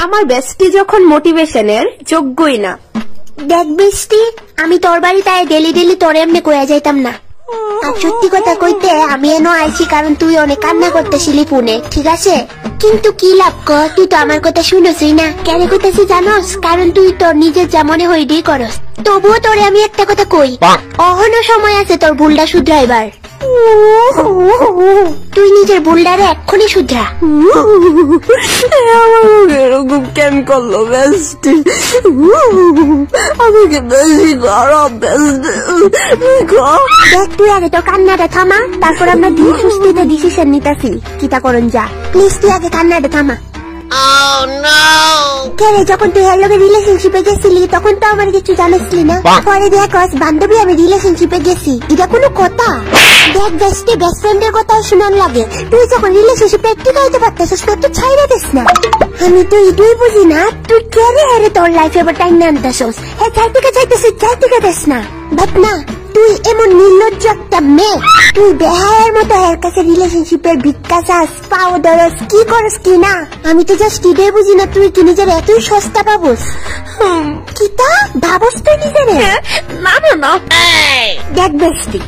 আমার বেস্টি যখন মোটিভেশনের যোগ্যই না। দেখ বেস্টি, আমি তোর বাড়ি তাই ডেলি ডেলি তোরে এমনি কইয়া যাইতাম না। আর সত্যি কথা কইতে আমি এনো আইছি কারণ তুই অনেক কান্না করতেছিলি ফোনে, ঠিক আছে? কিন্তু কি লাভ কর, তুই তো আমার কথা শুনছই না। কেন কইতাছি জানোস? কারণ তুই তোর নিজের যা মনে হইডি করস। তবুও তোরে আমি একটা কথা কই, অহনো সময় আছে তোর ভুলটা শুধরাইবার। তুই নিজের ভুলটারে এক্ষুনি শুধরা। এরকম কেন করলো বেস্টি? আমাকে বেশি খারাপ বেস্টি। দেখ তুই আগে তোর কান্নাটা থামা, তারপর আমরা ধীর সুস্থিতে ডিসিশন নিতেছি কিটা করন যা। প্লিজ তুই আগে কান্নাটা থামা। কেরে যখন তুই এর লগে রিলেশনশিপে গেছিলি তখন তো আমার কিছু জানাসলি না। পরে দেখস বান্ধবী আমি রিলেশনশিপে গেছি, এটা কোনো কথা? দেখ বেস্টি, বেস্ট ফ্রেন্ডের কথা শুনান লাগে। তুই যখন রিলেশনশিপে একটু গাইতে পারতেছিস না, তুই ছাইরা দিস না। আমি তো এটাই বুঝি না, তুই কেরে হেরে তোর লাইফে এবার টাইম না আনতেছিস। হ্যাঁ চাইতেছিস দিস না। বাট না, তুই এমন নির্লজ্জ একটা মেয়ে। তুই বেহায়ের মতো এর কাছে রিলেশনশিপের ভিক্ষা চাস, পাও ধরস, কি করস কি না। আমি তো জাস্ট এটাই বুঝি না, তুই কি নিজের এতই সস্তা ভাবস? কিতা ভাবস তুই নিজের? না না না, দেখ বেস্টি,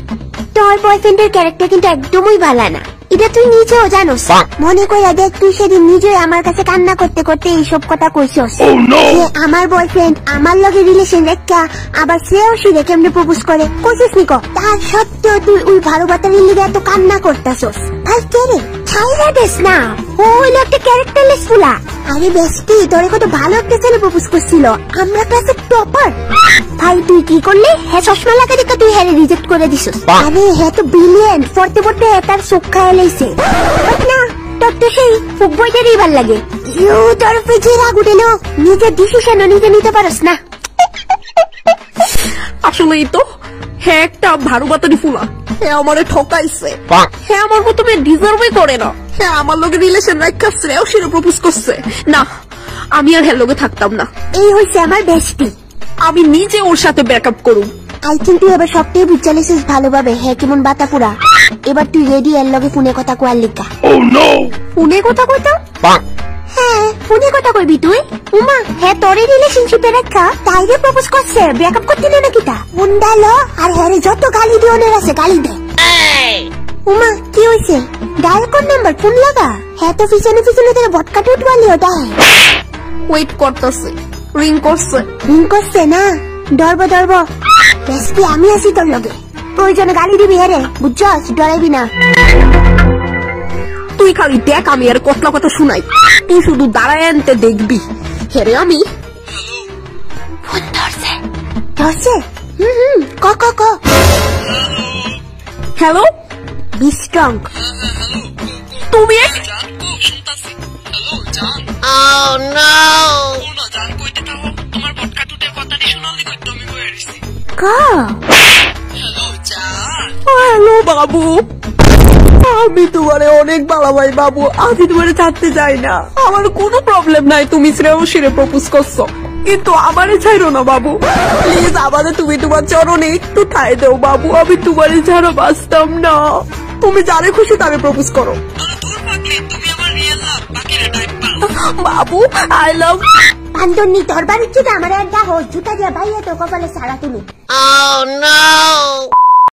তোর বয়ফ্রেন্ডের ক্যারেক্টার কিন্তু একদমই ভালো না, এটা তুই নিজেও জানোস। মনে কইরা দেখ, তুই সেদিন নিজেই আমার কাছে কান্না করতে করতে এইসব কথা কইছস যে আমার বয়ফ্রেন্ড আমার লগে রিলেশন রেখা আবার সেও সিরে কেমনে প্রপোজ করে কইছিস নিকো। তার সত্ত্বেও তুই ওই ভালো বাতারির লিগে এত কান্না করতেছস। ভাই কেরে ছাইরা দেস না, ও হইলো একটা ক্যারেক্টারলেস ফুলা। আরে বেস্টি, তোরে কত ভালো একটা ছেলে প্রপোজ করছিল, আমরা ক্লাসে টপার। ভাই তুই কি করলি? হ্যাঁ চশমা লাগা দেখে তুই হ্যাঁ রিজেক্ট করে দিছস। আরে হ্যাঁ তো ব্রিলিয়েন্ট, পড়তে পড়তে তার চোখ খায় লাইছে। বাট না, তোর তো সেই ফুক বইটারই ভাল লাগে। তোর পেজে রাগ উঠেলো, নিজের ডিসিশনও নিজে নিতে পারস না। আসলেই তো হ্যাঁ একটা ভারু বাতারি ফুলা। হ্যাঁ আমারে ঠকাইছে। হ্যাঁ আমার মতো মেয়ে ডিজার্ভই করে না। হ্যাঁ আমার লোকের রিলেশন রাখা শ্রেয় সেটা প্রপোজ করছে না, আমি আর হ্যাঁ লোকে থাকতাম না। এই হইছে আমার বেস্টি, আমি নিজে ওর সাথে ব্রেকআপ করুম। আই থিঙ্ক তুই এবার সবটাই বুঝালিছিস ভালোভাবে। হ্যাঁ কেমন বাতাপুরা, এবার তুই রেডি এর লগে ফোনে কথা কোয়ার লিখা। ফোনে কথা কইতা? হ্যাঁ ফোনে কথা কইবি তুই? উমা হ্যাঁ তোরে রিলেশনশিপে রাখা তাইরে প্রপোজ করছে, ব্রেকআপ করতে না নাকি তা? ফোন ডালো আর হ্যাঁ যত গালি দিওনের আছে গালি দে। উমা কি হইছে? ডায়াল কোন নাম্বার? ফোন লাগা। হ্যাঁ তো পিছনে পিছনে তোর ভটকা টুটবালি ওটা। ওয়েট করতেছে, রিং করছে না, ডরব বেস্টি আমি আছি তোর লগে, প্রয়োজনে গালি দিবি হেরে, বুঝছস? ডরাইবি না। তুই খালি দেখ, আমি আর কতলা কথা শুনাই, তুই শুধু দাঁড়ায় আনতে দেখবি। হেরে আমি ফোন ধরছে। ক হ্যালো বি স্ট্রং। তুমি হ্যালো বাবু, আমি তোমারে অনেক ভালো ভাই বাবু, আমি তোমারে ছাড়তে চাই না। আমার কোনো প্রবলেম নাই, তুমি শ্রেয়সীরে প্রপোজ করছো, কিন্তু আমারে ছাইরো না বাবু। প্লিজ আমারে তুমি তোমার চরণে একটু ঠাই দেও বাবু, আমি তোমারে ছাড়া বাঁচতাম না। তুমি যারে খুশি তারে প্রপোজ করো বাবু। আই লাভ আন্দনি তোর বাড়ির চুটা আমার একটা হোস জুতা দিয়া ভাইয়া তো কপালে সারা তুমি। Oh no!